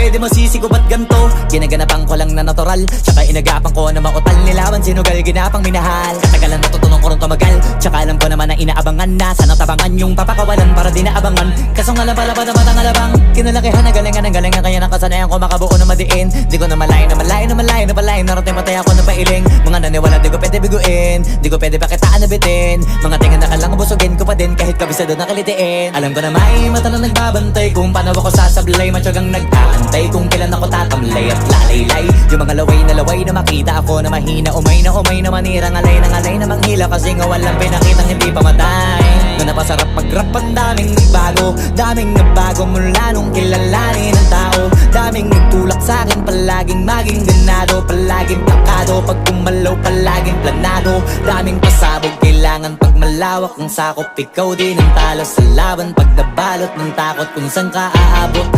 pwede mo sisigo ba't ganto? Ginaganapan ko lang na natural, tsaka inagapan ko na mautal. Nilawan sinugal, ginapang minahal. Katagalan natutunan ko rin tumagal, tsaka alam ko naman na inaabangan na. Sana tabangan yung papakawalan para di naabangan. Kaso nga lang pala pa naman ang alabang. Kinalakihan ang galingan kaya nakasanayan ko makabuo na madiin. Di ko na malayo na malayo na malayo na palayo. Narating patay ako na pailing. Mga naniwala di ko pwede biguin, di ko pwede pakitaan na bitin. Mga tingan na kalang busugin ko pa din kahit kabisado na kalitiin. Alam ko na may mata na nagbabantay kung paano ako sasablay. Matyagang nag-aantay kung kailan ako tatamlay at lalaylay. Yung mga laway na makita ako na mahina. Umay na manira, ngalay na manghila. Kasi nga walang pinakitang hindi pamatay. Na napasarap mag-rap ang daming nagbago mula nung kilalanin ang tao. Daming nagtulak sa'kin, palaging maging ganado. Palaging plakado, pag kumalaw palaging planado. Daming pasabog, kailangan pag malawak ang sakop. Ikaw din ang talo sa laban pag nabalot ng takot kung saan ka aabot.